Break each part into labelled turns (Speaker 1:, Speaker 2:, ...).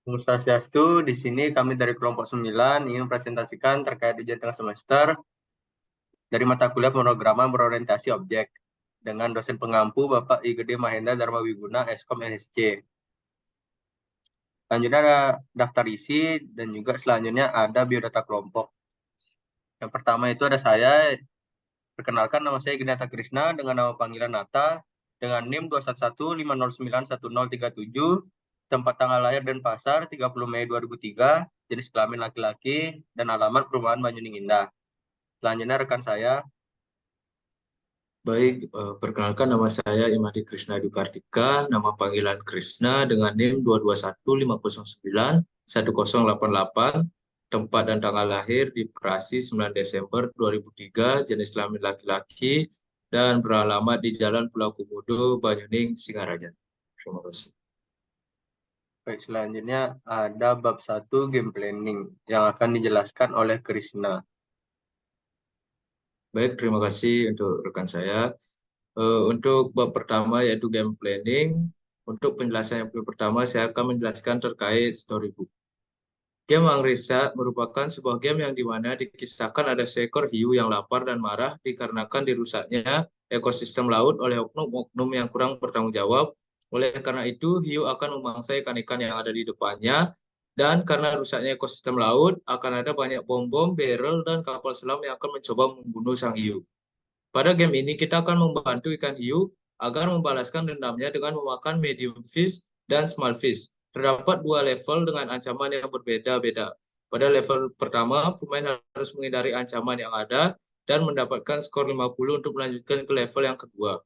Speaker 1: Om Swastiastu, di sini kami dari kelompok 9 ingin presentasikan terkait ujian tengah semester dari mata kuliah pemrograman berorientasi objek dengan dosen pengampu Bapak I Gede Mahendra Dharma Wiguna, Eskom SSC. Selanjutnya ada daftar isi dan juga selanjutnya ada biodata kelompok. Yang pertama itu ada saya, perkenalkan nama saya Ginata Krisna dengan nama panggilan Nata, dengan NIM 21150911037, tempat tanggal lahir dan pasar 30 Mei 2003, jenis kelamin laki-laki, dan alamat perumahan Banyuning Indah. Selanjutnya rekan saya.
Speaker 2: Baik, perkenalkan nama saya Imadi Krisna Dukartika, nama panggilan Krisna dengan NIM 22150911088, tempat dan tanggal lahir di Bekasi 9 Desember 2003, jenis kelamin laki-laki, dan beralamat di Jalan Pulau Komodo, Banyuning, Singaraja. Terima kasih.
Speaker 1: Baik, selanjutnya ada bab 1 game planning yang akan dijelaskan oleh Krisna.
Speaker 2: Baik, terima kasih untuk rekan saya. Untuk bab pertama yaitu game planning, untuk penjelasan yang pertama saya akan menjelaskan terkait storybook. Game Mangresa merupakan sebuah game yang dimana dikisahkan ada seekor hiu yang lapar dan marah dikarenakan dirusaknya ekosistem laut oleh oknum-oknum yang kurang bertanggung jawab. Oleh karena itu, hiu akan memangsa ikan-ikan yang ada di depannya, dan karena rusaknya ekosistem laut, akan ada banyak bom-bom, barrel, dan kapal selam yang akan mencoba membunuh sang hiu. Pada game ini, kita akan membantu ikan hiu agar membalaskan dendamnya dengan memakan medium fish dan small fish. Terdapat dua level dengan ancaman yang berbeda-beda. Pada level pertama, pemain harus menghindari ancaman yang ada dan mendapatkan skor 50 untuk melanjutkan ke level yang kedua.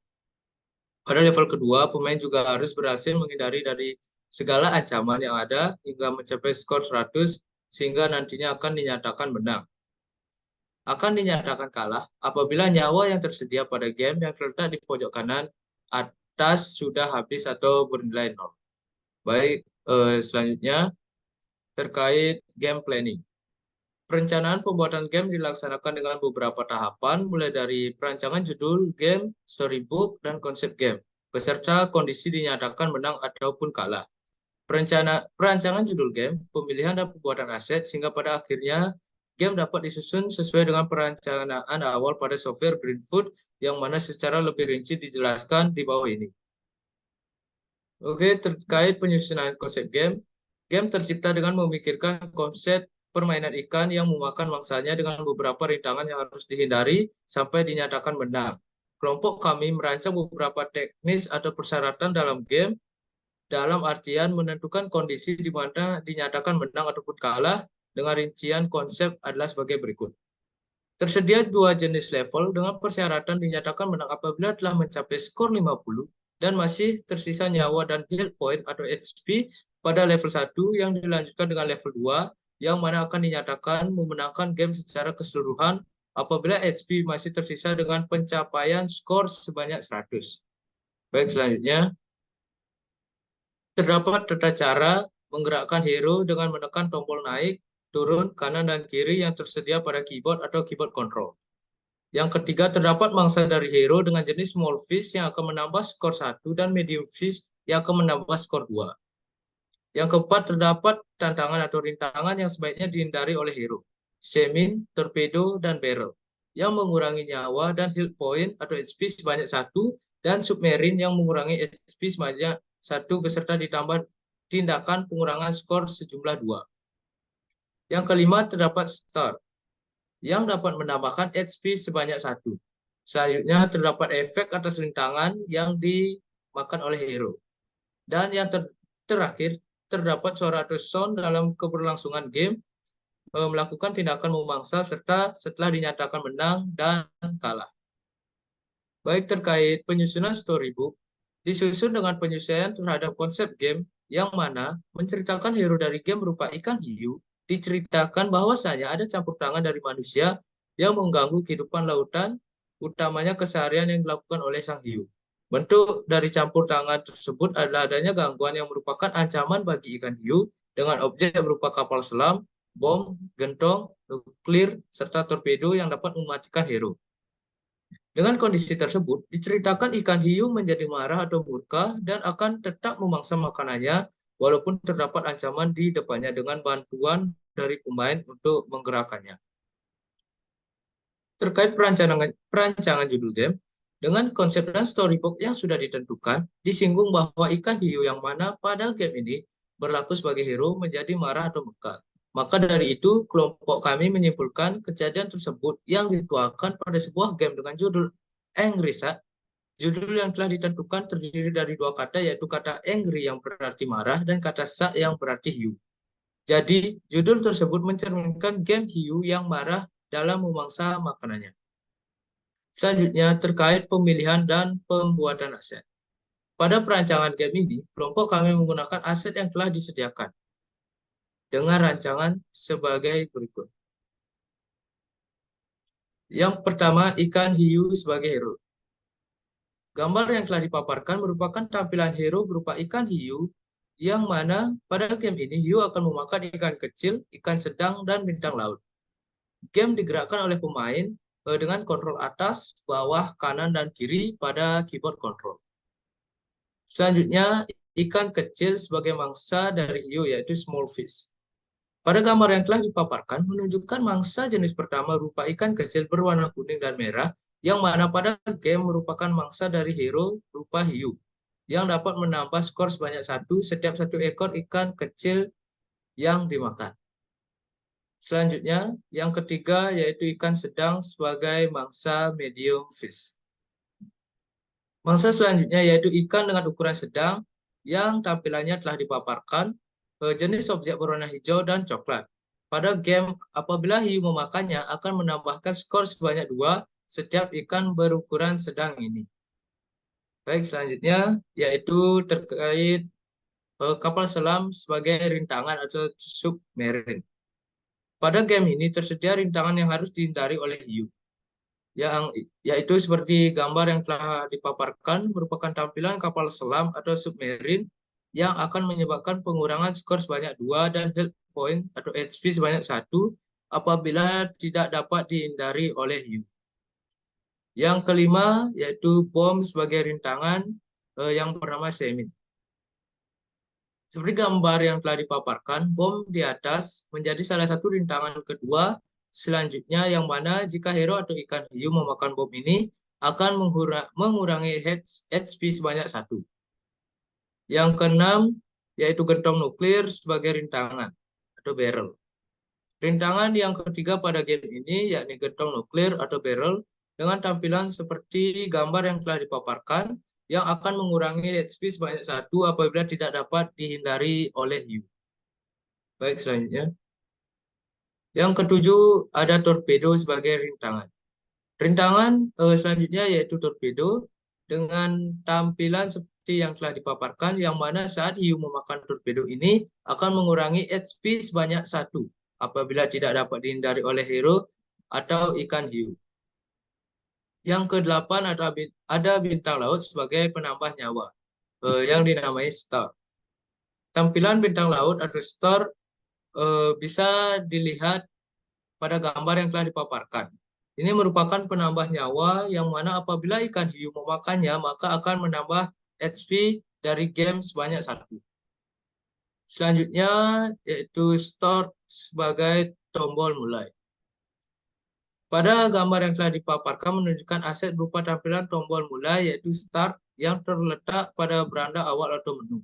Speaker 2: Pada level kedua, pemain juga harus berhasil menghindari dari segala ancaman yang ada hingga mencapai skor 100 sehingga nantinya akan dinyatakan menang. Akan dinyatakan kalah apabila nyawa yang tersedia pada game yang terletak di pojok kanan atas sudah habis atau bernilai 0. Baik, selanjutnya terkait game planning. Perencanaan pembuatan game dilaksanakan dengan beberapa tahapan, mulai dari perancangan judul game, storybook, dan konsep game, beserta kondisi dinyatakan menang ataupun kalah. Perancangan judul game, pemilihan dan pembuatan aset, sehingga pada akhirnya game dapat disusun sesuai dengan perencanaan awal pada software Greenfoot, yang mana secara lebih rinci dijelaskan di bawah ini. Oke, terkait penyusunan konsep game, game tercipta dengan memikirkan konsep permainan ikan yang memakan mangsanya dengan beberapa rintangan yang harus dihindari sampai dinyatakan menang. Kelompok kami merancang beberapa teknis atau persyaratan dalam game, dalam artian menentukan kondisi di mana dinyatakan menang ataupun kalah, dengan rincian konsep adalah sebagai berikut. Tersedia dua jenis level dengan persyaratan dinyatakan menang apabila telah mencapai skor 50 dan masih tersisa nyawa dan health point atau HP pada level 1 yang dilanjutkan dengan level 2 yang mana akan dinyatakan memenangkan game secara keseluruhan apabila HP masih tersisa dengan pencapaian skor sebanyak 100. Baik, selanjutnya terdapat tata cara menggerakkan hero dengan menekan tombol naik, turun, kanan, dan kiri yang tersedia pada keyboard atau keyboard control. Yang ketiga, terdapat mangsa dari hero dengan jenis small fish yang akan menambah skor 1 dan medium fish yang akan menambah skor 2. Yang keempat, terdapat tantangan atau rintangan yang sebaiknya dihindari oleh hero. Semin, torpedo, dan barrel yang mengurangi nyawa dan health point atau HP sebanyak 1, dan submarine yang mengurangi HP sebanyak 1 beserta ditambah tindakan pengurangan skor sejumlah 2. Yang kelima, terdapat star yang dapat menambahkan HP sebanyak 1. Selanjutnya, terdapat efek atas rintangan yang dimakan oleh hero. Dan yang terakhir, terdapat suara atau sound dalam keberlangsungan game melakukan tindakan memangsa serta setelah dinyatakan menang dan kalah. Baik, terkait penyusunan storybook, disusun dengan penyesuaian terhadap konsep game yang mana menceritakan hero dari game berupa ikan hiu, diceritakan bahwasanya ada campur tangan dari manusia yang mengganggu kehidupan lautan, utamanya keseharian yang dilakukan oleh sang hiu. Bentuk dari campur tangan tersebut adalah adanya gangguan yang merupakan ancaman bagi ikan hiu dengan objek berupa kapal selam, bom, gentong, nuklir, serta torpedo yang dapat mematikan hero. Dengan kondisi tersebut, diceritakan ikan hiu menjadi marah atau murka dan akan tetap memangsa makanannya walaupun terdapat ancaman di depannya dengan bantuan dari pemain untuk menggerakkannya. Terkait perancangan judul game, dengan konsep dan storyboard yang sudah ditentukan, disinggung bahwa ikan hiu yang mana pada game ini berlaku sebagai hero menjadi marah atau murka. Maka dari itu, kelompok kami menyimpulkan kejadian tersebut yang dituangkan pada sebuah game dengan judul Angry Sad. Judul yang telah ditentukan terdiri dari dua kata, yaitu kata angry yang berarti marah dan kata sad yang berarti hiu. Jadi, judul tersebut mencerminkan game hiu yang marah dalam memangsa makanannya. Selanjutnya, terkait pemilihan dan pembuatan aset. Pada perancangan game ini, kelompok kami menggunakan aset yang telah disediakan dengan rancangan sebagai berikut. Yang pertama, ikan hiu sebagai hero. Gambar yang telah dipaparkan merupakan tampilan hero berupa ikan hiu, yang mana pada game ini hiu akan memakan ikan kecil, ikan sedang, dan bintang laut. Game digerakkan oleh pemain dengan kontrol atas, bawah, kanan, dan kiri pada keyboard control. Selanjutnya, ikan kecil sebagai mangsa dari hiu, yaitu small fish. Pada gambar yang telah dipaparkan menunjukkan mangsa jenis pertama berupa ikan kecil berwarna kuning dan merah, yang mana pada game merupakan mangsa dari hero berupa hiu, yang dapat menambah skor sebanyak 1 setiap 1 ekor ikan kecil yang dimakan. Selanjutnya, yang ketiga yaitu ikan sedang sebagai mangsa medium fish. Mangsa selanjutnya yaitu ikan dengan ukuran sedang, yang tampilannya telah dipaparkan, jenis objek berwarna hijau dan coklat. Pada game, apabila hiu memakannya akan menambahkan skor sebanyak 2 setiap ikan berukuran sedang ini. Baik, selanjutnya yaitu terkait kapal selam sebagai rintangan atau submarine. Pada game ini tersedia rintangan yang harus dihindari oleh hiu, yaitu seperti gambar yang telah dipaparkan merupakan tampilan kapal selam atau submarine yang akan menyebabkan pengurangan skor sebanyak 2 dan health point atau HP sebanyak 1 apabila tidak dapat dihindari oleh hiu. Yang kelima yaitu bom sebagai rintangan yang bernama semin. Seperti gambar yang telah dipaparkan, bom di atas menjadi salah satu rintangan kedua selanjutnya, yang mana jika hero atau ikan hiu memakan bom ini akan mengurangi HP sebanyak 1. Yang keenam yaitu gentong nuklir sebagai rintangan atau barrel. Rintangan yang ketiga pada game ini yakni gentong nuklir atau barrel dengan tampilan seperti gambar yang telah dipaparkan, yang akan mengurangi HP sebanyak 1 apabila tidak dapat dihindari oleh hiu. Baik, selanjutnya. Yang ketujuh ada torpedo sebagai rintangan. Rintangan selanjutnya yaitu torpedo dengan tampilan seperti yang telah dipaparkan, yang mana saat hiu memakan torpedo ini akan mengurangi HP sebanyak 1 apabila tidak dapat dihindari oleh hero atau ikan hiu. Yang kedelapan ada bintang laut sebagai penambah nyawa yang dinamai star. Tampilan bintang laut atau star bisa dilihat pada gambar yang telah dipaparkan. Ini merupakan penambah nyawa yang mana apabila ikan hiu memakannya maka akan menambah HP dari game sebanyak 1. Selanjutnya yaitu start sebagai tombol mulai. Pada gambar yang telah dipaparkan menunjukkan aset berupa tampilan tombol mulai yaitu start yang terletak pada beranda awal atau menu.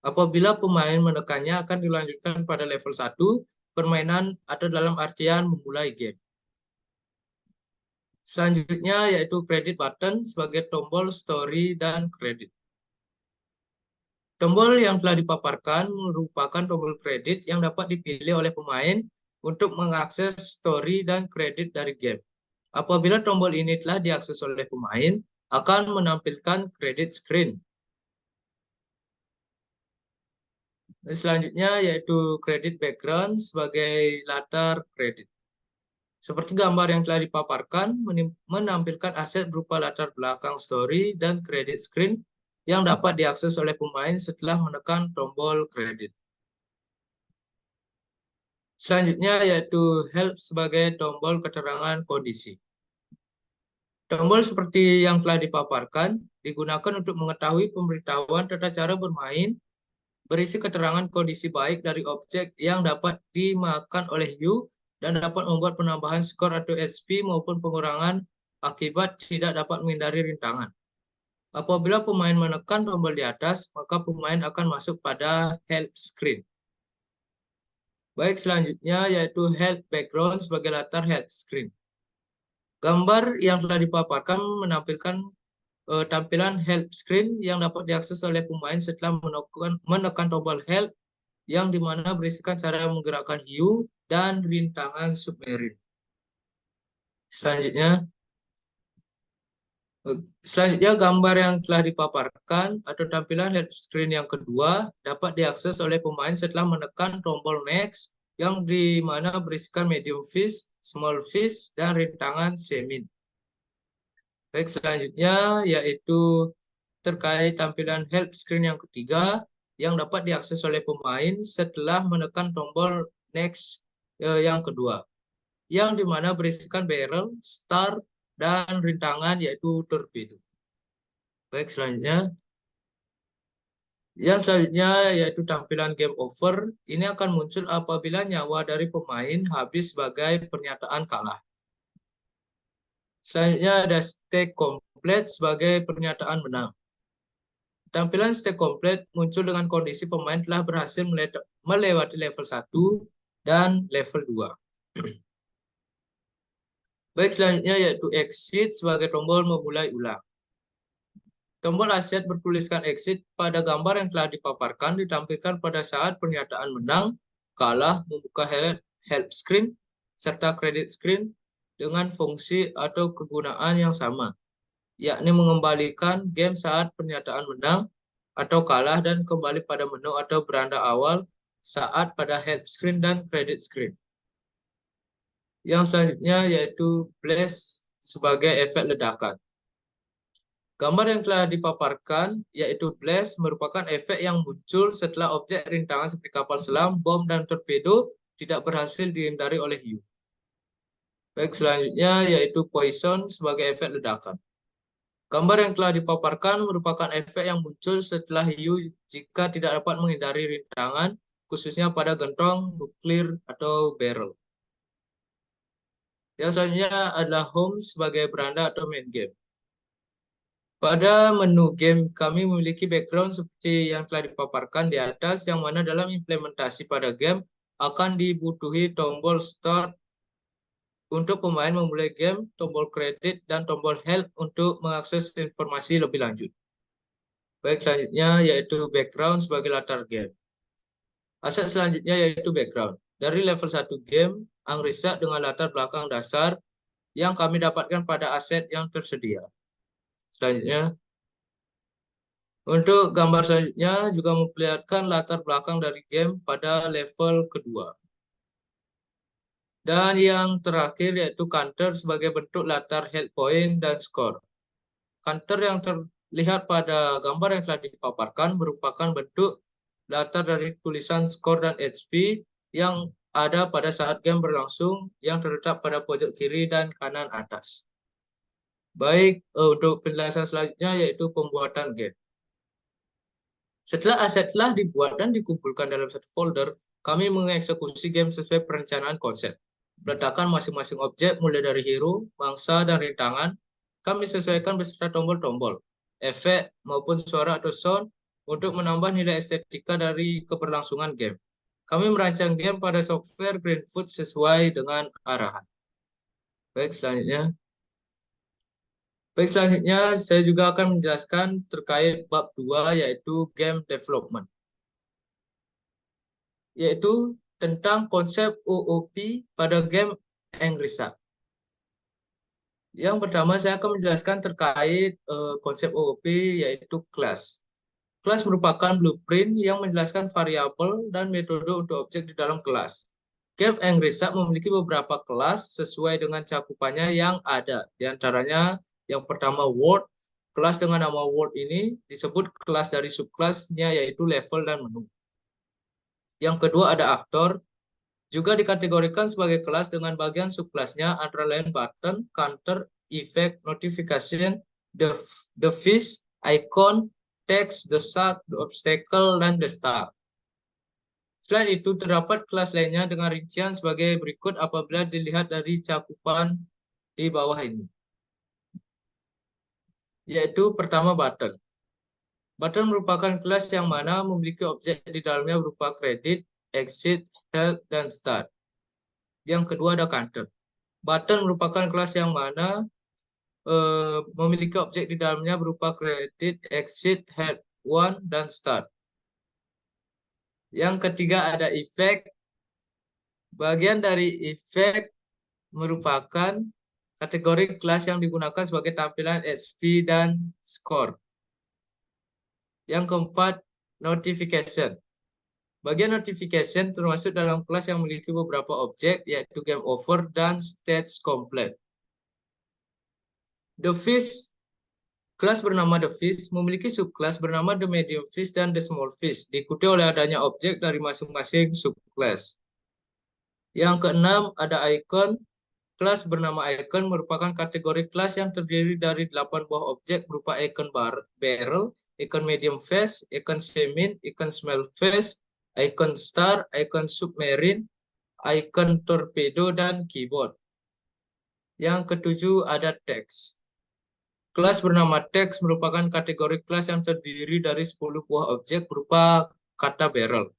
Speaker 2: Apabila pemain menekannya akan dilanjutkan pada level 1 permainan atau dalam artian memulai game. Selanjutnya yaitu credit button sebagai tombol story dan kredit. Tombol yang telah dipaparkan merupakan tombol kredit yang dapat dipilih oleh pemain untuk mengakses story dan kredit dari game. Apabila tombol ini telah diakses oleh pemain, akan menampilkan credit screen. Selanjutnya yaitu credit background sebagai latar kredit. Seperti gambar yang telah dipaparkan, menampilkan aset berupa latar belakang story dan credit screen yang dapat diakses oleh pemain setelah menekan tombol kredit. Selanjutnya yaitu help sebagai tombol keterangan kondisi. Tombol seperti yang telah dipaparkan digunakan untuk mengetahui pemberitahuan tata cara bermain berisi keterangan kondisi baik dari objek yang dapat dimakan oleh hiu dan dapat membuat penambahan skor atau HP maupun pengurangan akibat tidak dapat menghindari rintangan. Apabila pemain menekan tombol di atas, maka pemain akan masuk pada help screen. Baik, selanjutnya yaitu help background sebagai latar help screen. Gambar yang telah dipaparkan menampilkan tampilan help screen yang dapat diakses oleh pemain setelah menekan tombol help yang dimana berisikan cara menggerakkan hiu dan rintangan submarine. Selanjutnya gambar yang telah dipaparkan atau tampilan help screen yang kedua dapat diakses oleh pemain setelah menekan tombol next yang dimana berisikan medium fish, small fish, dan rintangan semin. Baik, selanjutnya yaitu terkait tampilan help screen yang ketiga yang dapat diakses oleh pemain setelah menekan tombol next yang kedua, yang dimana berisikan barrel, star, dan rintangan yaitu torpedo. Baik, selanjutnya. Yang selanjutnya yaitu tampilan game over. Ini akan muncul apabila nyawa dari pemain habis sebagai pernyataan kalah. Selanjutnya ada stake complete sebagai pernyataan menang. Tampilan stake complete muncul dengan kondisi pemain telah berhasil melewati level 1 dan level 2. Baik, selanjutnya yaitu exit sebagai tombol memulai ulang. Tombol aset bertuliskan exit pada gambar yang telah dipaparkan ditampilkan pada saat pernyataan menang, kalah, membuka help screen, serta credit screen dengan fungsi atau kegunaan yang sama, yakni mengembalikan game saat pernyataan menang atau kalah dan kembali pada menu atau beranda awal saat pada help screen dan credit screen. Yang selanjutnya yaitu blast sebagai efek ledakan. Gambar yang telah dipaparkan, yaitu blast, merupakan efek yang muncul setelah objek rintangan seperti kapal selam, bom, dan torpedo tidak berhasil dihindari oleh hiu. Baik, selanjutnya yaitu poison sebagai efek ledakan. Gambar yang telah dipaparkan merupakan efek yang muncul setelah hiu jika tidak dapat menghindari rintangan, khususnya pada gentong, nuklir, atau barrel. Yang selanjutnya adalah home sebagai beranda atau main game. Pada menu game, kami memiliki background seperti yang telah dipaparkan di atas, yang mana dalam implementasi pada game akan dibutuhi tombol start untuk pemain memulai game, tombol kredit, dan tombol help untuk mengakses informasi lebih lanjut. Baik, selanjutnya yaitu background sebagai latar game. Aset selanjutnya yaitu background. Dari level 1 game, Angrisa dengan latar belakang dasar yang kami dapatkan pada aset yang tersedia. Selanjutnya, untuk gambar selanjutnya juga memperlihatkan latar belakang dari game pada level kedua. Dan yang terakhir yaitu counter sebagai bentuk latar health point dan skor. Counter yang terlihat pada gambar yang telah dipaparkan merupakan bentuk latar dari tulisan skor dan HP yang ada pada saat game berlangsung yang terletak pada pojok kiri dan kanan atas. Baik, untuk penjelasan selanjutnya yaitu pembuatan game. Setelah aset telah dibuat dan dikumpulkan dalam satu folder, kami mengeksekusi game sesuai perencanaan konsep. Letakkan masing-masing objek mulai dari hero, mangsa, dan rintangan, kami sesuaikan beserta tombol-tombol, efek, maupun suara atau sound untuk menambah nilai estetika dari keberlangsungan game. Kami merancang game pada software Greenfoot sesuai dengan arahan. Baik, selanjutnya. Baik, selanjutnya saya juga akan menjelaskan terkait bab 2 yaitu game development. Yaitu tentang konsep OOP pada game Angrisa. Yang pertama saya akan menjelaskan terkait konsep OOP yaitu class. Class merupakan blueprint yang menjelaskan variabel dan metode untuk objek di dalam kelas. Game Angrisa memiliki beberapa kelas sesuai dengan cakupannya yang ada. Di antaranya yang pertama world, kelas dengan nama world ini disebut kelas dari subkelasnya yaitu level dan menu. Yang kedua ada actor, juga dikategorikan sebagai kelas dengan bagian subkelasnya antara lain button, counter, effect, notification, the fish, icon, text, the sub, the obstacle, dan the star. Selain itu, terdapat kelas lainnya dengan rincian sebagai berikut apabila dilihat dari cakupan di bawah ini. Yaitu pertama button. Button merupakan kelas yang mana memiliki objek di dalamnya berupa credit, exit, help, dan start. Yang kedua ada counter. Button merupakan kelas yang mana memiliki objek di dalamnya berupa credit, exit, help, one, dan start. Yang ketiga ada effect. Bagian dari effect merupakan kategori kelas yang digunakan sebagai tampilan HP dan score. Yang keempat, notification. Bagian notification termasuk dalam kelas yang memiliki beberapa objek, yaitu game over dan stage complete. The Fish, kelas bernama The Fish, memiliki subkelas bernama The Medium Fish dan The Small Fish, diikuti oleh adanya objek dari masing-masing subkelas. Yang keenam, ada icon. Kelas bernama icon merupakan kategori kelas yang terdiri dari 8 buah objek berupa icon barrel, icon medium face, icon semin, icon small face, icon star, icon submarine, icon torpedo, dan keyboard. Yang ketujuh ada text. Kelas bernama text merupakan kategori kelas yang terdiri dari 10 buah objek berupa kata barrel,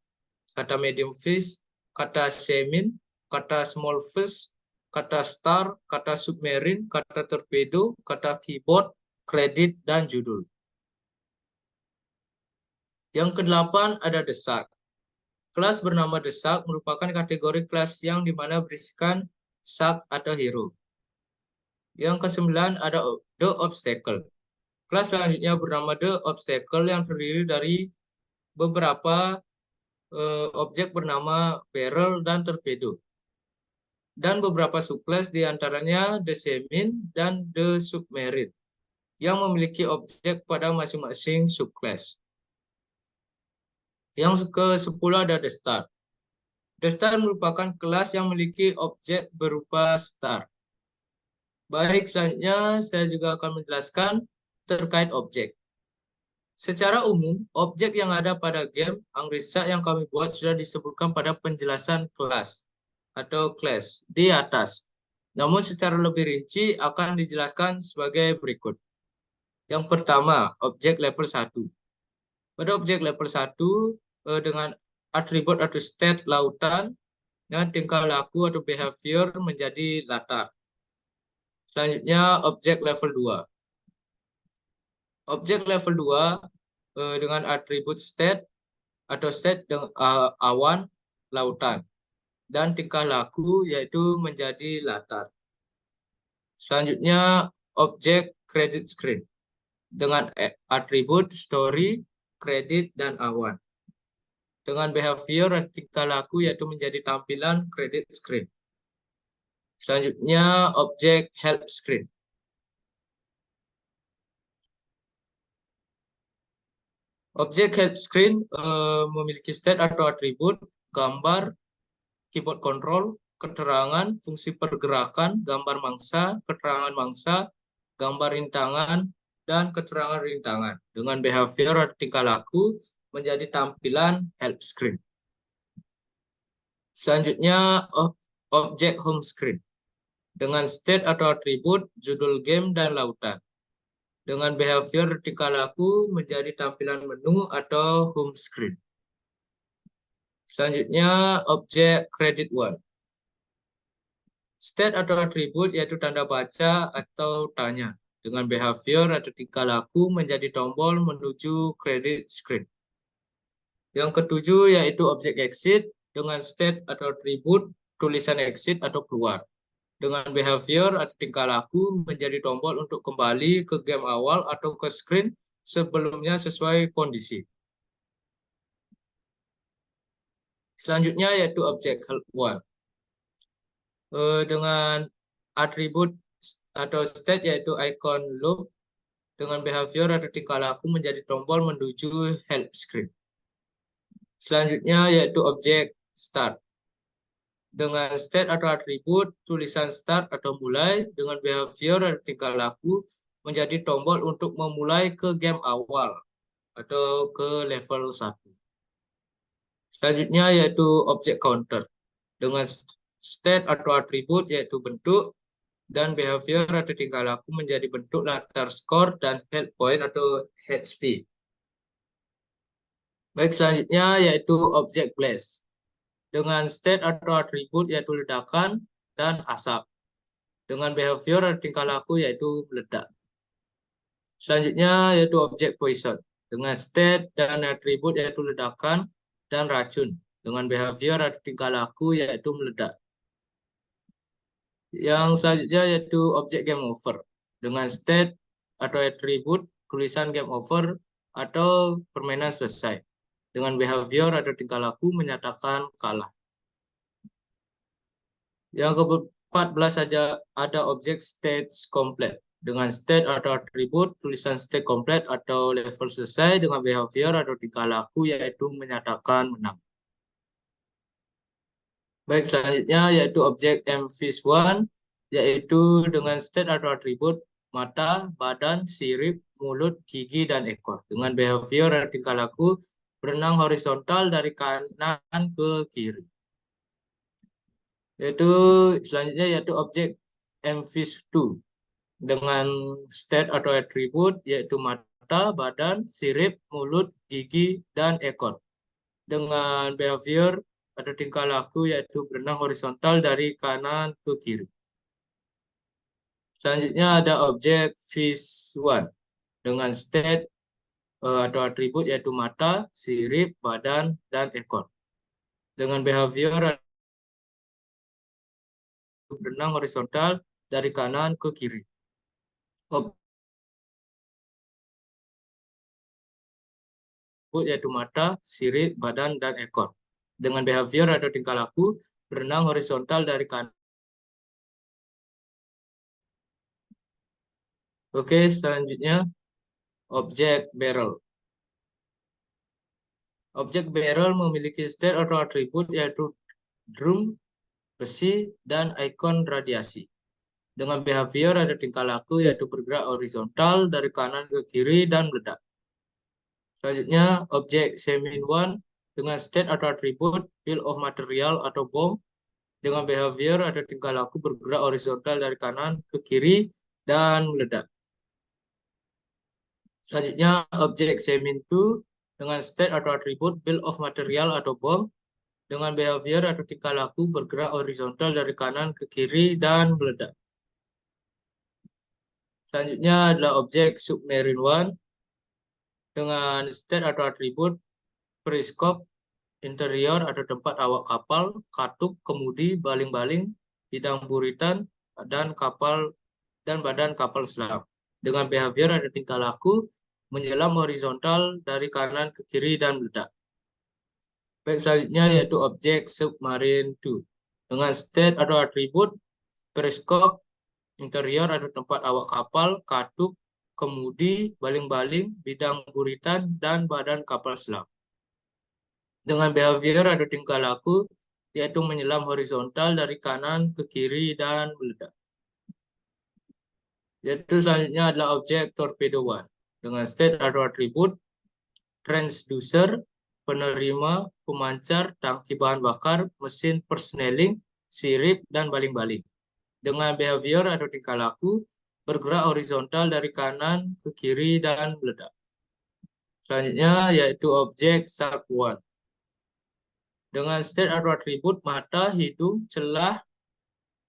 Speaker 2: kata medium fish, kata semin, kata small fish, kata star, kata submarine, kata torpedo, kata keyboard, kredit, dan judul. Yang kedelapan ada desak. Kelas bernama desak merupakan kategori kelas yang dimana berisikan sak atau hero. Yang kesembilan ada the obstacle. Kelas selanjutnya bernama the obstacle yang terdiri dari beberapa objek bernama barrel dan torpedo. Dan beberapa subclass diantaranya the semin dan the submarine yang memiliki objek pada masing-masing subclass. Yang ke-10 ada the star. The star merupakan kelas yang memiliki objek berupa star. Baik, selanjutnya saya juga akan menjelaskan terkait objek. Secara umum, objek yang ada pada game Angrisa yang kami buat sudah disebutkan pada penjelasan kelas atau class di atas. Namun secara lebih rinci akan dijelaskan sebagai berikut. Yang pertama, objek level 1. Pada objek level 1 dengan atribut atau state lautan dan tingkah laku atau behavior menjadi latar. Selanjutnya, objek level 2. Objek level 2 dengan atribut state atau state dengan awan lautan dan tingkah laku yaitu menjadi latar. Selanjutnya objek credit screen dengan atribut story, kredit, dan awan. Dengan behavior dan tingkah laku yaitu menjadi tampilan credit screen. Selanjutnya objek help screen. Objek help screen memiliki state atau atribut gambar, keyboard control, keterangan, fungsi pergerakan, gambar mangsa, keterangan mangsa, gambar rintangan, dan keterangan rintangan. Dengan behavior atau tingkah laku menjadi tampilan help screen. Selanjutnya objek home screen. Dengan state atau atribut, judul game, dan lautan. Dengan behavior tingkah laku menjadi tampilan menu atau home screen. Selanjutnya objek credit one. State atau atribut yaitu tanda baca atau tanya. Dengan behavior atau tingkah laku menjadi tombol menuju credit screen. Yang ketujuh yaitu objek exit dengan state atau atribut tulisan exit atau keluar. Dengan behavior atau tingkah laku menjadi tombol untuk kembali ke game awal atau ke screen sebelumnya sesuai kondisi. Selanjutnya yaitu objek help one. Dengan atribut atau state yaitu icon loop dengan behavior atau tingkah laku menjadi tombol menuju help screen. Selanjutnya yaitu objek start. Dengan state atau atribut tulisan start atau mulai dengan behavior atau tingkah laku menjadi tombol untuk memulai ke game awal atau ke level 1. Selanjutnya yaitu objek counter dengan state atau atribut yaitu bentuk dan behavior atau tingkah laku menjadi bentuk latar skor dan head point atau head speed. Baik, selanjutnya yaitu objek blast dengan state atau atribut yaitu ledakan dan asap. Dengan behavior atau tingkah laku yaitu meledak. Selanjutnya yaitu objek poison dengan state dan atribut yaitu ledakan dan racun. Dengan behavior atau tingkah laku yaitu meledak. Yang selanjutnya yaitu objek game over dengan state atau atribut tulisan game over atau permainan selesai. Dengan behavior atau tingkah laku menyatakan kalah. Yang ke-14 saja ada objek state complete dengan state atau atribut tulisan state complete atau level selesai dengan behavior atau tingkah laku yaitu menyatakan menang. Baik, selanjutnya yaitu objek MFIS1 yaitu dengan state atau atribut mata, badan, sirip, mulut, gigi, dan ekor. Dengan behavior atau tingkah laku berenang horizontal dari kanan ke kiri. Yaitu selanjutnya yaitu objek MFIS2 dengan state atau atribut yaitu mata, badan, sirip, mulut, gigi, dan ekor. Dengan behavior atau tingkah laku yaitu berenang horizontal dari kanan ke kiri. Selanjutnya ada objek FIS1 dengan state atau atribut yaitu mata, sirip, badan, dan ekor. Dengan behavior berenang horizontal dari kanan ke kiri. Yaitu mata, sirip, badan, dan ekor. Dengan behavior atau tingkah laku berenang horizontal dari kanan. Oke, selanjutnya objek barrel. Objek barrel memiliki state atau atribut yaitu drum, besi, dan ikon radiasi. Dengan behavior atau tingkah laku yaitu bergerak horizontal dari kanan ke kiri dan meledak. Selanjutnya objek Semin1 dengan state atau atribut bill of material atau bom. Dengan behavior atau tingkah laku bergerak horizontal dari kanan ke kiri dan meledak. Selanjutnya objek Semin2 dengan state atau atribut bill of material atau bom. Dengan behavior atau tingkah laku bergerak horizontal dari kanan ke kiri dan meledak. Selanjutnya adalah objek Submarine1 dengan state atau atribut periskop, interior atau tempat awak kapal, katup, kemudi, baling-baling, bidang buritan, dan kapal dan badan kapal selam. Dengan behavior atau tingkah laku menyelam horizontal dari kanan ke kiri dan meledak. Baik, selanjutnya yaitu objek Submarine2 dengan state atau atribut periskop, interior atau tempat awak kapal, katup, kemudi, baling-baling, bidang buritan, dan badan kapal selam. Dengan behavior atau tingkah laku yaitu menyelam horizontal dari kanan ke kiri dan meledak. Yaitu selanjutnya adalah objek Torpedo1 dengan state atau atribut transducer, penerima, pemancar, tangki bahan bakar, mesin persneling, sirip, dan baling-baling. Dengan behavior atau tingkah laku bergerak horizontal dari kanan ke kiri dan meledak. Selanjutnya yaitu objek Shark1 dengan state atau atribut mata, hidung, celah,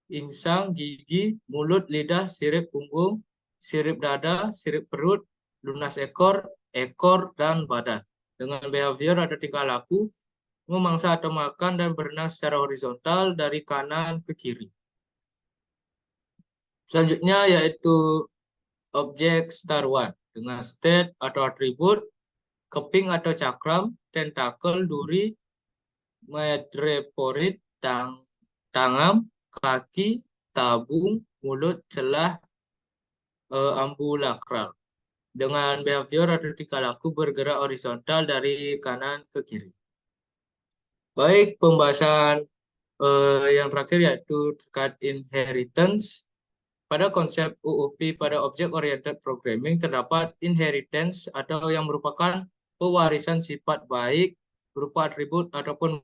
Speaker 2: insang, gigi, mulut, lidah, sirip punggung, sirip dada, sirip perut, lunas ekor, ekor, dan badan. Dengan behavior atau tingkah laku memangsa atau makan dan berenang secara horizontal dari kanan ke kiri. Selanjutnya yaitu objek Star1 dengan state atau atribut keping atau cakram, tentakel, duri, madreporid, tangam, kaki, tabung, mulut, celah, ambulakral. Dengan behavior atau tingkah laku bergerak horizontal dari kanan ke kiri. Baik, pembahasan yang terakhir yaitu terkait inheritance. Pada konsep UOP pada Object Oriented Programming terdapat inheritance atau yang merupakan pewarisan sifat baik berupa atribut ataupun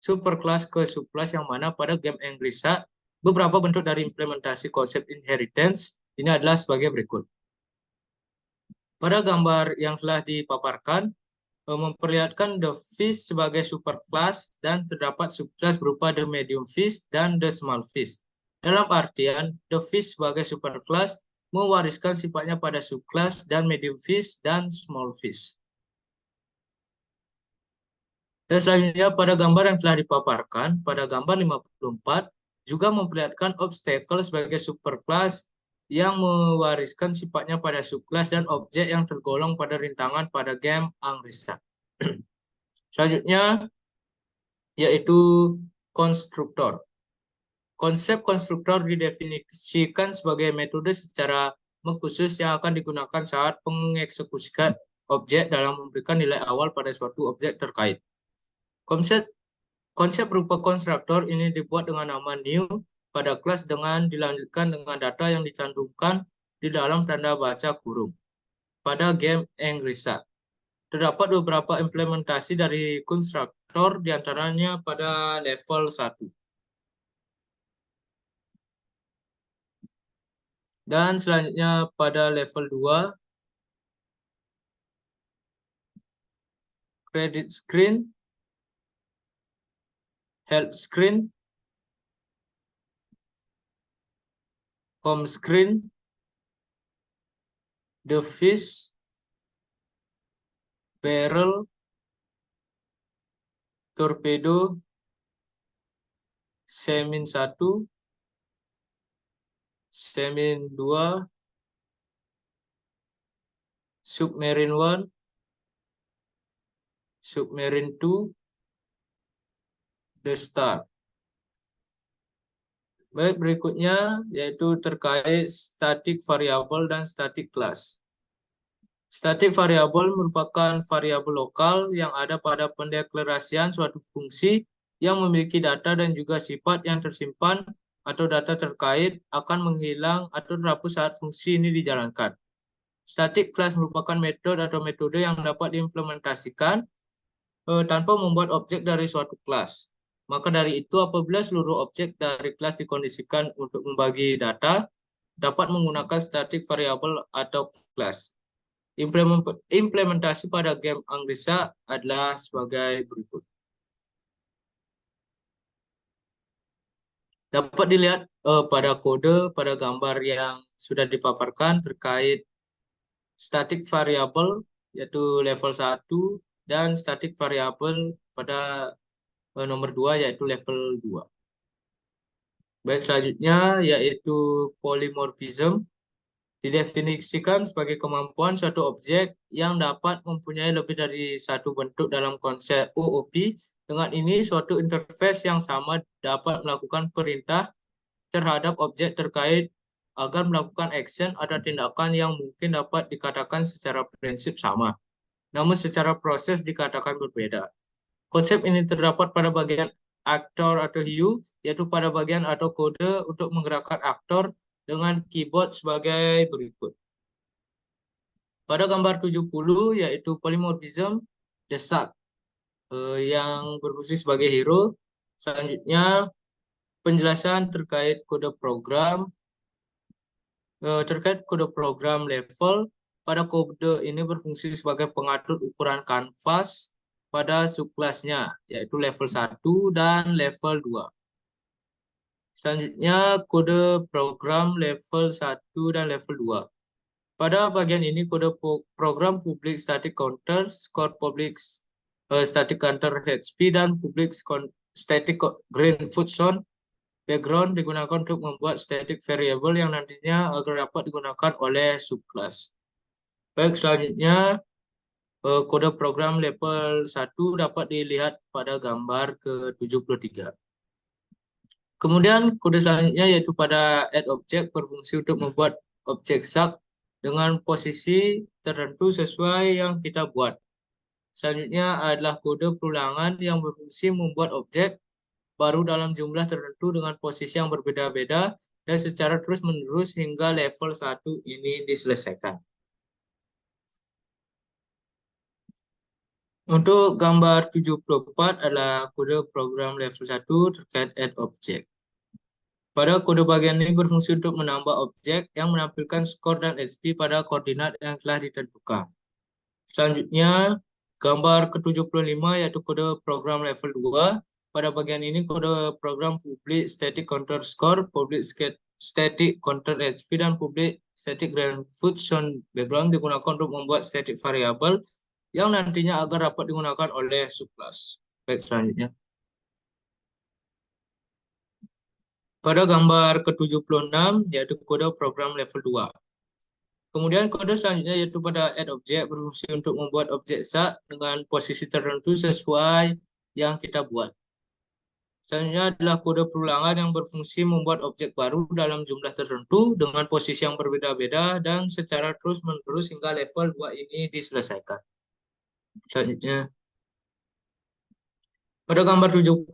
Speaker 2: superclass ke subclass, yang mana pada game Ingresa beberapa bentuk dari implementasi konsep inheritance ini adalah sebagai berikut. Pada gambar yang telah dipaparkan, memperlihatkan the fish sebagai superclass dan terdapat subclass berupa the medium fish dan the small fish. Dalam artian, the fish sebagai superclass mewariskan sifatnya pada subclass dan medium fish dan small fish. Dan selanjutnya pada gambar yang telah dipaparkan, pada gambar 54, juga memperlihatkan obstacle sebagai superclass yang mewariskan sifatnya pada subclass dan objek yang tergolong pada rintangan pada game Angrisa. Selanjutnya yaitu konstruktor. Konsep konstruktor didefinisikan sebagai metode secara khusus yang akan digunakan saat mengeksekusikan objek dalam memberikan nilai awal pada suatu objek terkait. Konsep berupa konstruktor ini dibuat dengan nama new pada kelas dengan dilanjutkan dengan data yang dicantumkan di dalam tanda baca kurung. Pada game Ingresa, terdapat beberapa implementasi dari konstruktor, diantaranya pada level 1. Dan selanjutnya pada level 2, credit screen, help screen, home screen, the fish, barrel, torpedo, semin 1, semin 2, submarine 1, submarine 2, the star. Baik, berikutnya yaitu terkait static variable dan static class. Static variable merupakan variabel lokal yang ada pada pendeklarasian suatu fungsi yang memiliki data dan juga sifat yang tersimpan atau data terkait akan menghilang atau terhapus saat fungsi ini dijalankan. Static class merupakan metode atau metode yang dapat diimplementasikan tanpa membuat objek dari suatu kelas. Maka dari itu, apabila seluruh objek dari kelas dikondisikan untuk membagi data, dapat menggunakan static variable atau class. Implementasi pada game Angresa adalah sebagai berikut. Dapat dilihat pada kode pada gambar yang sudah dipaparkan terkait static variable yaitu level 1 dan static variable pada nomor 2 yaitu level 2. Baik, selanjutnya yaitu polymorphism. Didefinisikan sebagai kemampuan suatu objek yang dapat mempunyai lebih dari satu bentuk dalam konsep OOP. Dengan ini, suatu interface yang sama dapat melakukan perintah terhadap objek terkait agar melakukan action atau tindakan yang mungkin dapat dikatakan secara prinsip sama, namun secara proses dikatakan berbeda. Konsep ini terdapat pada bagian aktor atau hue, yaitu pada bagian atau kode untuk menggerakkan aktor dengan keyboard sebagai berikut. Pada gambar 70 yaitu polymorphism the shark yang berfungsi sebagai hero. Selanjutnya penjelasan terkait kode program. Terkait kode program level, pada kode ini berfungsi sebagai pengatur ukuran kanvas pada subkelasnya, yaitu level 1 dan level 2. Selanjutnya, kode program level 1 dan level 2. Pada bagian ini, kode program public static counter, score public static counter head speed, dan public static green food zone background digunakan untuk membuat static variable yang nantinya agar dapat digunakan oleh subclass. Baik, selanjutnya kode program level 1 dapat dilihat pada gambar ke-73. Kemudian kode selanjutnya yaitu pada add object berfungsi untuk membuat objek shark dengan posisi tertentu sesuai yang kita buat. Selanjutnya adalah kode perulangan yang berfungsi membuat objek baru dalam jumlah tertentu dengan posisi yang berbeda-beda dan secara terus-menerus hingga level 1 ini diselesaikan. Untuk gambar 74 adalah kode program level 1 terkait add object. Pada kode bagian ini berfungsi untuk menambah objek yang menampilkan skor dan XP pada koordinat yang telah ditentukan. Selanjutnya, gambar ke-75 yaitu kode program level 2. Pada bagian ini kode program public static counter score, public static counter XP, dan public static grand function background digunakan untuk membuat static variable yang nantinya agar dapat digunakan oleh subclass. Baik, selanjutnya. Pada gambar ke-76 yaitu kode program level 2. Kemudian kode selanjutnya yaitu pada add object berfungsi untuk membuat objek sak dengan posisi tertentu sesuai yang kita buat. Selanjutnya adalah kode perulangan yang berfungsi membuat objek baru dalam jumlah tertentu dengan posisi yang berbeda-beda dan secara terus-menerus hingga level 2 ini diselesaikan. Selanjutnya, pada gambar 77,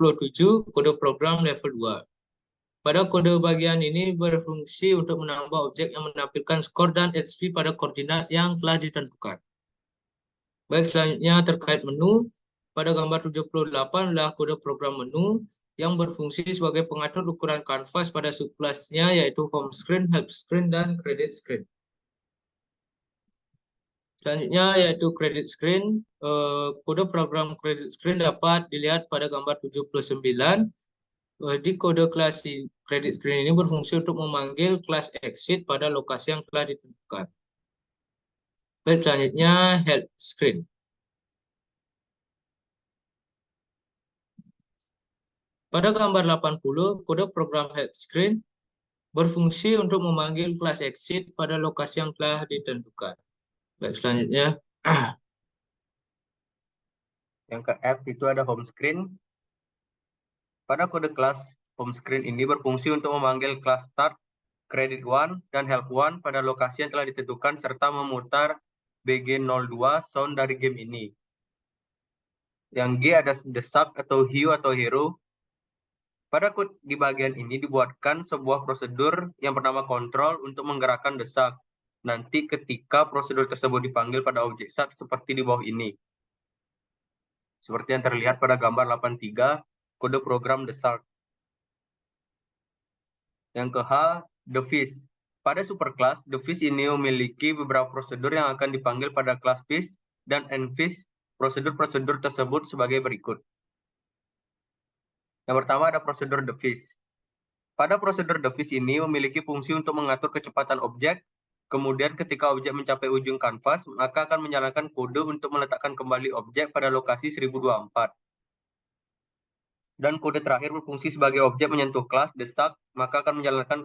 Speaker 2: kode program level 2. Pada kode bagian ini berfungsi untuk menambah objek yang menampilkan skor dan XP pada koordinat yang telah ditentukan. Baik, selanjutnya terkait menu. Pada gambar 78 adalah kode program menu yang berfungsi sebagai pengatur ukuran kanvas pada subclass-nya yaitu home screen, help screen, dan credit screen. Selanjutnya yaitu credit screen. Kode program credit screen dapat dilihat pada gambar 79. Di kode kelas credit screen ini berfungsi untuk memanggil kelas exit pada lokasi yang telah ditentukan. Baik, selanjutnya help screen. Pada gambar 80, kode program help screen berfungsi untuk memanggil kelas exit pada lokasi yang telah ditentukan. Baik, selanjutnya.
Speaker 1: Yang ke F itu ada home screen. Pada kode kelas home screen ini berfungsi untuk memanggil kelas start, credit 1, dan help 1 pada lokasi yang telah ditentukan serta memutar BG02 sound dari game ini. Yang G ada the sub atau hue atau hero. Pada kode di bagian ini dibuatkan sebuah prosedur yang bernama control untuk menggerakkan desak. Nanti ketika prosedur tersebut dipanggil pada objek sub seperti di bawah ini. Seperti yang terlihat pada gambar 83, kode program desak. Yang ke H, the fish. Pada superclass, the fish ini memiliki beberapa prosedur yang akan dipanggil pada kelas fish dan enfish. Prosedur-prosedur tersebut sebagai berikut. Yang pertama ada prosedur the fish. Pada prosedur the fish ini memiliki fungsi untuk mengatur kecepatan objek. Kemudian ketika objek mencapai ujung kanvas, maka akan menyalakan kode untuk meletakkan kembali objek pada lokasi 1024. Dan kode terakhir berfungsi sebagai objek menyentuh kelas desak, maka akan menyalakan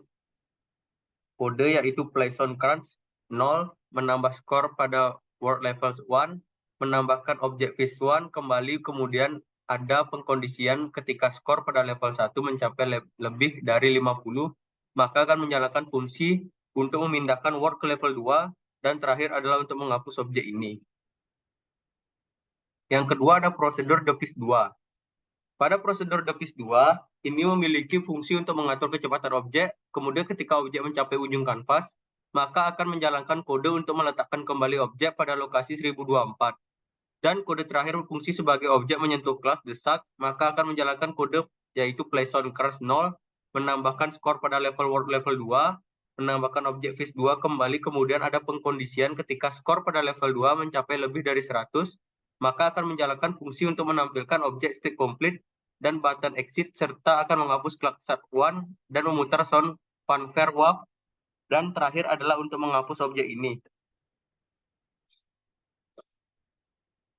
Speaker 1: kode yaitu place on crunch 0, menambah skor pada word levels 1, menambahkan objek fish 1 kembali, kemudian ada pengkondisian ketika skor pada level 1 mencapai lebih dari 50, maka akan menyalakan fungsi untuk memindahkan word ke level 2, dan terakhir adalah untuk menghapus objek ini. Yang kedua ada prosedur defish 2. Pada prosedur defish 2, ini memiliki fungsi untuk mengatur kecepatan objek, kemudian ketika objek mencapai ujung kanvas, maka akan menjalankan kode untuk meletakkan kembali objek pada lokasi 1024. Dan kode terakhir berfungsi sebagai objek menyentuh kelas desak, maka akan menjalankan kode yaitu place on crush 0, menambahkan skor pada level word level 2, menambahkan objek fish 2 kembali, kemudian ada pengkondisian ketika skor pada level 2 mencapai lebih dari 100, maka akan menjalankan fungsi untuk menampilkan objek state complete dan button exit, serta akan menghapus clock start 1 dan memutar sound fanfare wave, dan terakhir adalah untuk menghapus objek ini.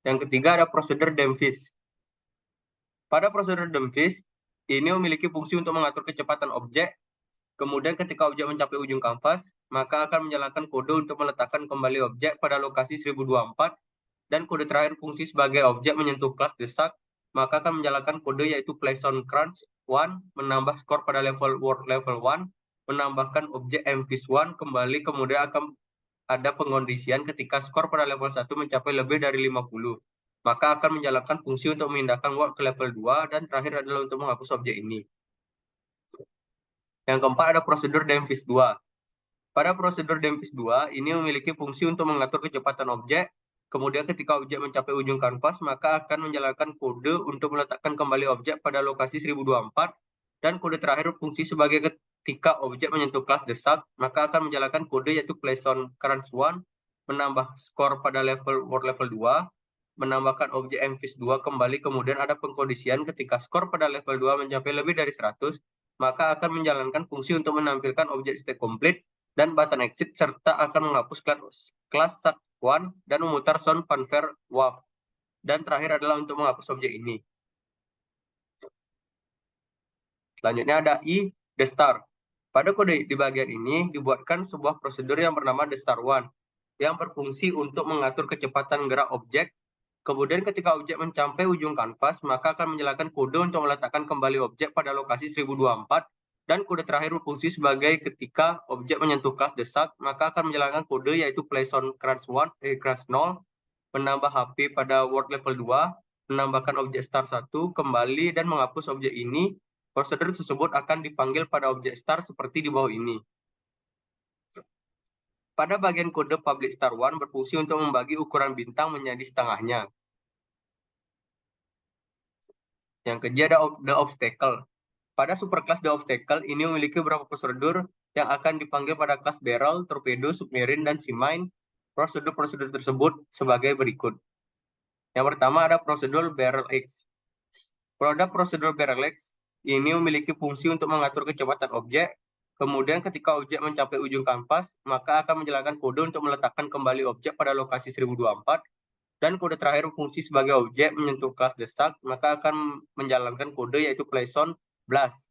Speaker 1: Yang ketiga ada prosedur dampfish. Pada prosedur dampfish, ini memiliki fungsi untuk mengatur kecepatan objek. Kemudian ketika objek mencapai ujung kanvas, maka akan menjalankan kode untuk meletakkan kembali objek pada lokasi 1024, dan kode terakhir fungsi sebagai objek menyentuh kelas desak, maka akan menjalankan kode yaitu place on crunch 1, menambah skor pada level word level 1, menambahkan objek mfish 1 kembali, kemudian akan ada pengkondisian ketika skor pada level 1 mencapai lebih dari 50, maka akan menjalankan fungsi untuk memindahkan word ke level 2, dan terakhir adalah untuk menghapus objek ini. Yang keempat ada prosedur dampfish 2. Pada prosedur dampfish 2, ini memiliki fungsi untuk mengatur kecepatan objek. Kemudian ketika objek mencapai ujung kanvas, maka akan menjalankan kode untuk meletakkan kembali objek pada lokasi 1024, dan kode terakhir fungsi sebagai ketika objek menyentuh kelas desak, maka akan menjalankan kode yaitu place on current 1, menambah skor pada word level 2, menambahkan objek mvis 2 kembali, kemudian ada pengkondisian ketika skor pada level 2 mencapai lebih dari 100, maka akan menjalankan fungsi untuk menampilkan objek state complete dan button exit, serta akan menghapus kelas sub1 dan memutar sound fanfare WAV. Dan terakhir adalah untuk menghapus objek ini. Selanjutnya ada the star. Pada kode di bagian ini dibuatkan sebuah prosedur yang bernama the star one yang berfungsi untuk mengatur kecepatan gerak objek. Kemudian ketika objek mencapai ujung kanvas, maka akan menyalakan kode untuk meletakkan kembali objek pada lokasi 1024, dan kode terakhir berfungsi sebagai ketika objek menyentuh kelas desak, maka akan menjalankan kode yaitu place on crush 0, menambah HP pada word level 2, menambahkan objek star 1 kembali, dan menghapus objek ini. Prosedur tersebut akan dipanggil pada objek star seperti di bawah ini. Pada bagian kode public star 1 berfungsi untuk membagi ukuran bintang menjadi setengahnya. Yang kedua ada the obstacle. Pada superclass the obstacle ini memiliki beberapa prosedur yang akan dipanggil pada kelas barrel, torpedo, submarine, dan seamine. Prosedur-prosedur tersebut sebagai berikut. Yang pertama ada prosedur barrel X. Pada prosedur barrel X ini memiliki fungsi untuk mengatur kecepatan objek. Kemudian ketika objek mencapai ujung kanvas, maka akan menjalankan kode untuk meletakkan kembali objek pada lokasi 1024. Dan kode terakhir fungsi sebagai objek menyentuh kelas desak, maka akan menjalankan kode yaitu place on blast,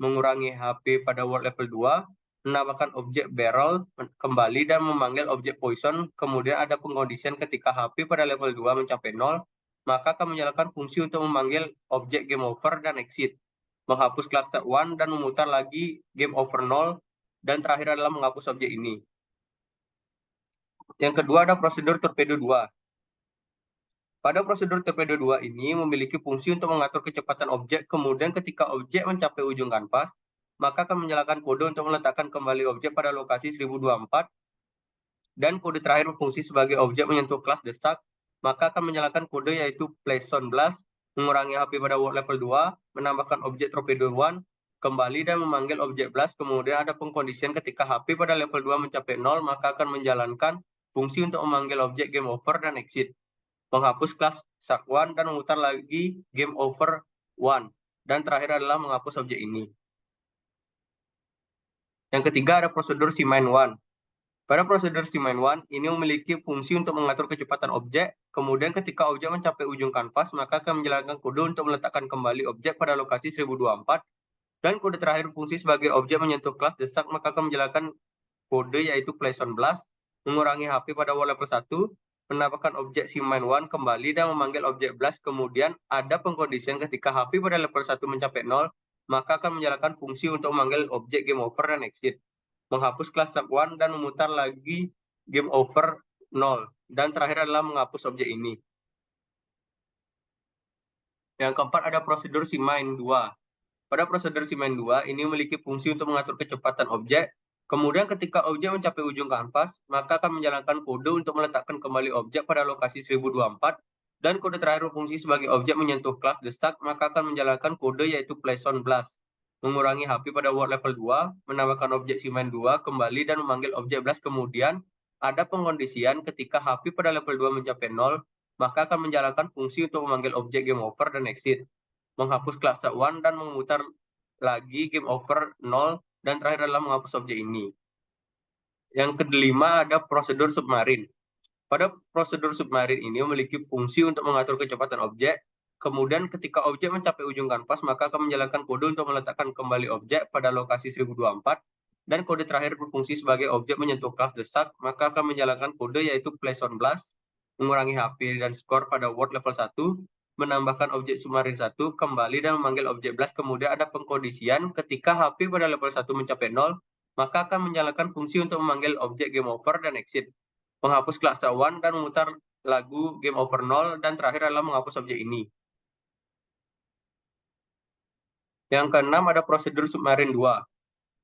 Speaker 1: mengurangi HP pada word level 2, menambahkan objek barrel kembali, dan memanggil objek poison. Kemudian ada pengkondisian ketika HP pada level 2 mencapai 0, maka akan menjalankan fungsi untuk memanggil objek game over dan exit, menghapus kelas 1 dan memutar lagi game over 0, dan terakhir adalah menghapus objek ini. Yang kedua ada prosedur torpedo 2. Pada prosedur torpedo 2 ini memiliki fungsi untuk mengatur kecepatan objek. Kemudian ketika objek mencapai ujung kanvas, maka akan menyalakan kode untuk meletakkan kembali objek pada lokasi 1024, dan kode terakhir berfungsi sebagai objek menyentuh kelas desak, maka akan menyalakan kode yaitu place on blast, mengurangi HP pada word level 2, menambahkan objek torpedo 1 kembali, dan memanggil objek blast. Kemudian ada pengkondisian ketika HP pada level 2 mencapai 0, maka akan menjalankan fungsi untuk memanggil objek game over dan exit, menghapus kelas sub1 dan memutar lagi game over 1, dan terakhir adalah menghapus objek ini. Yang ketiga ada prosedur seamine 1. Pada prosedur seamine 1 ini memiliki fungsi untuk mengatur kecepatan objek. Kemudian ketika objek mencapai ujung kanvas, maka akan menjalankan kode untuk meletakkan kembali objek pada lokasi 1024, dan kode terakhir fungsi sebagai objek menyentuh kelas desak, maka akan menjalankan kode yaitu place on blast, mengurangi HP pada word level 1, menambahkan objek seamine 1 kembali, dan memanggil objek blast. Kemudian ada pengkondisian ketika HP pada level 1 mencapai 0, maka akan menjalankan fungsi untuk memanggil objek game over dan exit, menghapus kelas sub1 dan memutar lagi game over 0, dan terakhir adalah menghapus objek ini. Yang keempat ada prosedur seamine 2. Pada prosedur seamine 2 ini memiliki fungsi untuk mengatur kecepatan objek. Kemudian ketika objek mencapai ujung kanvas, maka akan menjalankan kode untuk meletakkan kembali objek pada lokasi 1024, dan kode terakhir berfungsi sebagai objek menyentuh kelas desak, maka akan menjalankan kode yaitu place on blast, mengurangi HP pada word level 2, menambahkan objek seamine 2 kembali, dan memanggil objek blast. Kemudian ada pengkondisian ketika HP pada level 2 mencapai 0, maka akan menjalankan fungsi untuk memanggil objek game over dan exit, menghapus kelas 1 dan memutar lagi game over 0, dan terakhir adalah menghapus objek ini. Yang kelima ada prosedur submarine. Pada prosedur submarine ini memiliki fungsi untuk mengatur kecepatan objek. Kemudian ketika objek mencapai ujung kanvas, maka akan menjalankan kode untuk meletakkan kembali objek pada lokasi 1024, dan kode terakhir berfungsi sebagai objek menyentuh kelas desak, maka akan menjalankan kode yaitu place on blast, mengurangi HP dan skor pada word level 1, menambahkan objek submarine 1 kembali, dan memanggil objek blast. Kemudian ada pengkondisian ketika HP pada level 1 mencapai 0, maka akan menjalankan fungsi untuk memanggil objek game over dan exit, menghapus kelas 1 dan memutar lagu game over 0, dan terakhir adalah menghapus objek ini. Yang keenam ada prosedur submarine 2.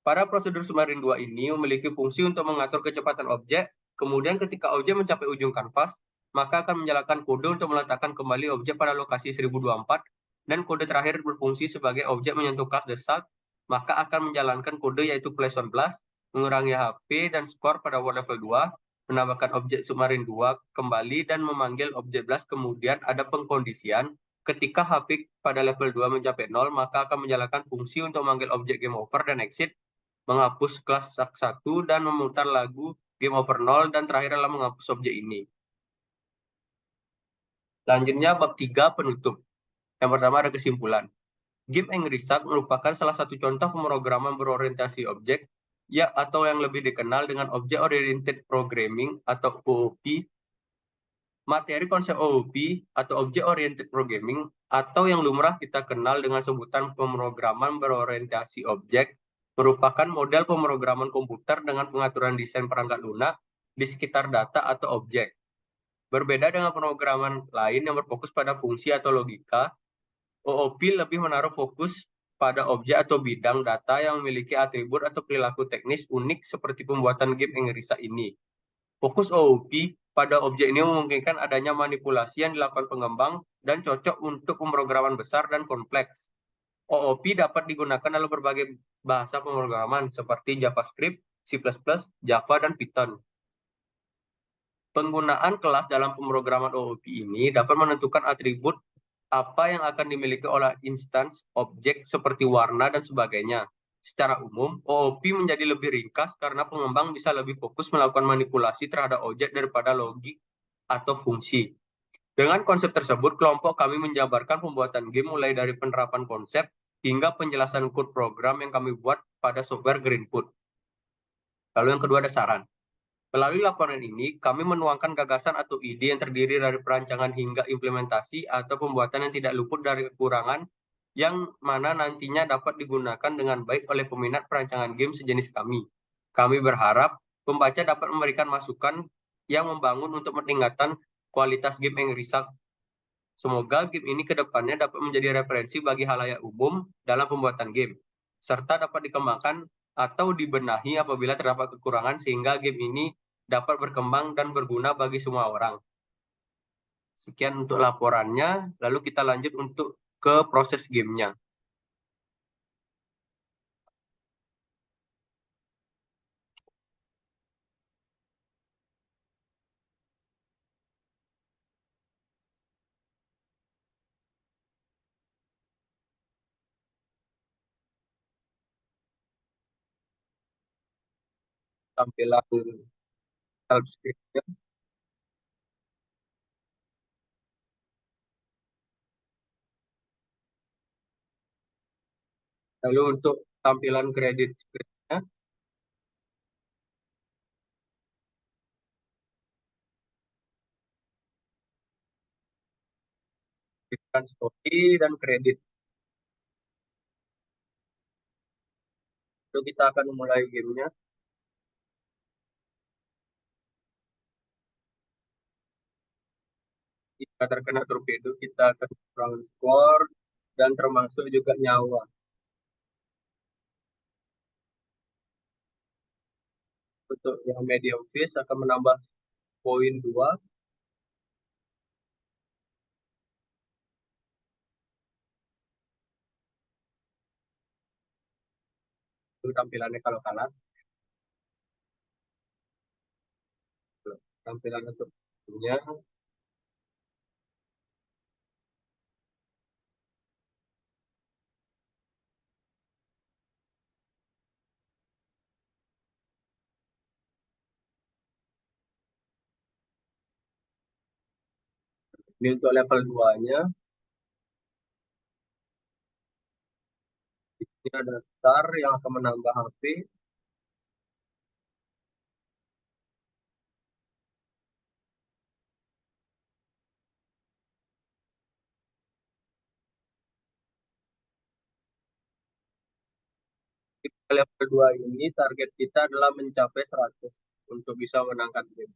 Speaker 1: Pada prosedur submarine 2 ini memiliki fungsi untuk mengatur kecepatan objek. Kemudian ketika objek mencapai ujung kanvas, maka akan menjalankan kode untuk meletakkan kembali objek pada lokasi 1024, dan kode terakhir berfungsi sebagai objek menyentuh kelas the start, maka akan menjalankan kode yaitu place on blast, mengurangi HP dan skor pada word level 2, menambahkan objek submarin 2 kembali dan memanggil objek blast. Kemudian ada pengkondisian, ketika HP pada level 2 mencapai 0, maka akan menjalankan fungsi untuk memanggil objek game over dan exit, menghapus kelas 1 dan memutar lagu game over 0, dan terakhir adalah menghapus objek ini. Selanjutnya bab 3 penutup. Yang pertama ada kesimpulan. Game Angry Sack merupakan salah satu contoh pemrograman berorientasi objek, ya, atau yang lebih dikenal dengan Object Oriented Programming atau OOP. Materi konsep OOP atau Object Oriented Programming, atau yang lumrah kita kenal dengan sebutan pemrograman berorientasi objek, merupakan model pemrograman komputer dengan pengaturan desain perangkat lunak di sekitar data atau objek. Berbeda dengan pemrograman lain yang berfokus pada fungsi atau logika, OOP lebih menaruh fokus pada objek atau bidang data yang memiliki atribut atau perilaku teknis unik seperti pembuatan game Angry Sack ini. Fokus OOP pada objek ini memungkinkan adanya manipulasi yang dilakukan pengembang dan cocok untuk pemrograman besar dan kompleks. OOP dapat digunakan dalam berbagai bahasa pemrograman seperti JavaScript, C++, Java, dan Python. Penggunaan kelas dalam pemrograman OOP ini dapat menentukan atribut apa yang akan dimiliki oleh instans objek seperti warna dan sebagainya. Secara umum, OOP menjadi lebih ringkas karena pengembang bisa lebih fokus melakukan manipulasi terhadap objek daripada logik atau fungsi. Dengan konsep tersebut, kelompok kami menjabarkan pembuatan game mulai dari penerapan konsep hingga penjelasan code program yang kami buat pada software Greenfoot. Lalu yang kedua ada saran. Melalui laporan ini, kami menuangkan gagasan atau ide yang terdiri dari perancangan hingga implementasi atau pembuatan yang tidak luput dari kekurangan, yang mana nantinya dapat digunakan dengan baik oleh peminat perancangan game sejenis kami. Kami berharap pembaca dapat memberikan masukan yang membangun untuk meningkatkan kualitas game yang riset. Semoga game ini ke depannya dapat menjadi referensi bagi halayak umum dalam pembuatan game, serta dapat dikembangkan atau dibenahi apabila terdapat kekurangan sehingga game ini dapat berkembang dan berguna bagi semua orang. Sekian untuk laporannya, lalu kita lanjut untuk ke proses gamenya. Tampilan help script-nya. Lalu untuk tampilan kredit script-nya, berikan story dan kredit. Lalu kita akan memulai gamenya. Jika terkena torpedo, kita akan kurang skor dan termasuk juga nyawa. Untuk yang medium fish akan menambah poin 2. Untuk tampilannya kalau kalah. Tampilan untuk punya ini untuk level 2-nya. Ini ada star yang akan menambah HP. Di level 2 ini target kita adalah mencapai 100 untuk bisa menangkan game.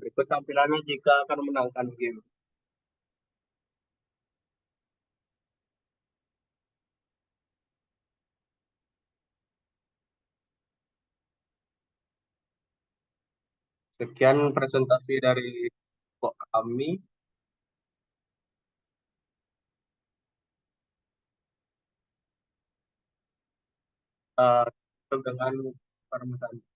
Speaker 1: Berikut tampilannya jika akan menangkan game. Sekian presentasi dari kami. Dengan permasalahan